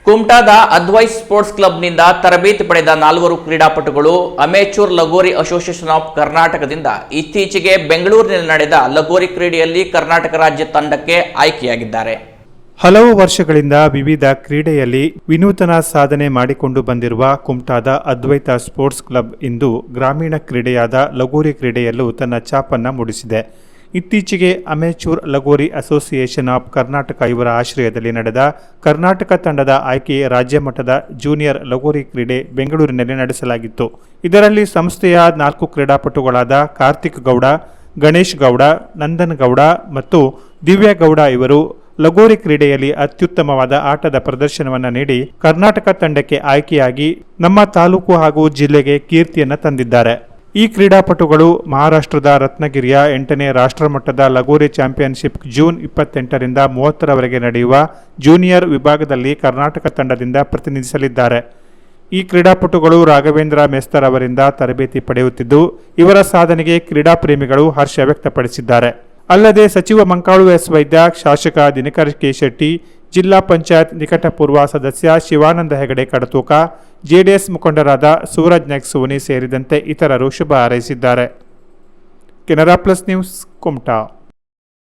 ಕುಮಟಾದ Advait sports ಕ್ಲಬ್ನಿಂದ ತರಬೇತಿ ಪಡೆದ 4 ಕ್ರೀಡಾಪಟುಗಳು ಅಮೇಚೂರ್ ಲಗೋರಿ ಅಸೋಸಿಯೇಷನ್ ಆಫ್ ಕರ್ನಾಟಕದಿಂದ ಇತ್ತೀಚೆಗೆ ಬೆಂಗಳೂರಿನಲ್ಲಿ ನಡೆದ ಲಗೋರಿ ಕ್ರೀಡೆಯಲ್ಲಿ ಕರ್ನಾಟಕ ರಾಜ್ಯ ತಂಡಕ್ಕೆ ಆಯ್ಕೆಯಾಗಿದ್ದಾರೆ. ಹಲವು ವರ್ಷಗಳಿಂದ ವಿವಿಧ ಕ್ರೀಡೆಯಲ್ಲಿ ವಿನೂತನ ಸಾಧನೆ ಮಾಡಿಕೊಂಡು ಬಂದಿರುವ ಕುಮಟಾದ ಅದ್ವೈತ ಸ್ಪೋರ್ಟ್ಸ್ ಕ್ಲಬ್ ಇಂದು ಗ್ರಾಮೀಣ ಕ್ರೀಡೆಯಾದ ಲಗೋರಿ ಕ್ರೀಡೆಯಲ್ಲೂ ತನ್ನ ಛಾಪನ್ನು ಮೂಡಿಸಿದೆ. ಇತ್ತೀಚೆಗೆ amateur lagori association of Karnataka ಇವರ ಆಶ್ರಯದಲ್ಲಿ ನಡೆದ ಕರ್ನಾಟಕ ತಂಡದ ಆಯ್ಕೆ ರಾಜ್ಯ ಮಟ್ಟದ ಜೂನಿಯರ್ ಲಗೋರಿ ಕ್ರೀಡೆ ಬೆಂಗಳೂರಿನಲ್ಲಿ ನಡೆಸಲಾಗಿತ್ತು. ಇದರಲ್ಲಿ ಸಂಸ್ಥೆಯ 4 ಕ್ರೀಡಾಪಟುಗಳಾದ ಕಾರ್ತಿಕ್ ಗೌಡ, ಗಣೇಶ್ ಗೌಡ, ನಂದನ್ ಗೌಡ ಮತ್ತು ದಿವ್ಯಗೌಡ ಇವರು ಲಗೋರಿ ಕ್ರೀಡೆಯಲ್ಲಿ ಅತ್ಯುತ್ತಮವಾದ ಆಟದ ಪ್ರದರ್ಶನವನ್ನು ನೀಡಿ ಕರ್ನಾಟಕ ತಂಡಕ್ಕೆ ಆಯ್ಕೆಯಾಗಿ ನಮ್ಮ ತಾಲೂಕು ಹಾಗೂ ಜಿಲ್ಲೆಗೆ ಕೀರ್ತಿಯನ್ನು ತಂದಿದ್ದಾರೆ. ಈ ಕ್ರೀಡಾಪಟುಗಳು ಮಹಾರಾಷ್ಟ್ರದ ರತ್ನಗಿರಿಯ 8ನೇ ರಾಷ್ಟ್ರಮಟ್ಟದ ಲಗೋರಿ ಚಾಂಪಿಯನ್ಶಿಪ್ ಜೂನ್ 28ರಿಂದ 30ರವರೆಗೆ ನಡೆಯುವ ಜೂನಿಯರ್ ವಿಭಾಗದಲ್ಲಿ ಕರ್ನಾಟಕ ತಂಡದಿಂದ ಪ್ರತಿನಿಧಿಸಲಿದ್ದಾರೆ. ಈ ಕ್ರೀಡಾಪಟುಗಳು ರಾಘವೇಂದ್ರ ಮೆಸ್ತರ್ ಅವರಿಂದ ತರಬೇತಿ ಪಡೆಯುತ್ತಿದ್ದು, ಇವರ ಸಾಧನೆಗೆ ಕ್ರೀಡಾ ಪ್ರೇಮಿಗಳು ಹರ್ಷ ವ್ಯಕ್ತಪಡಿಸಿದ್ದಾರೆ. ಅಲ್ಲದೆ ಸಚಿವ ಮಂಕಾಳು ಎಸ್ ವೈದ್ಯ, ಶಾಸಕ ದಿನಕರ್ ಕೆ ಶೆಟ್ಟಿ, ಜಿಲ್ಲಾ ಪಂಚಾಯತ್ ನಿಕಟಪೂರ್ವ ಸದಸ್ಯ ಶಿವಾನಂದ ಹೆಗಡೆ ಕಡತೂಕ, ಜೆಡಿಎಸ್ ಮುಖಂಡರಾದ ಸೂರಜ್ ನಾಯ್ಕ್ ಸೋನಿ ಸೇರಿದಂತೆ ಇತರರು ಶುಭ ಹಾರೈಸಿದ್ದಾರೆ. Canara plus news, Kumta.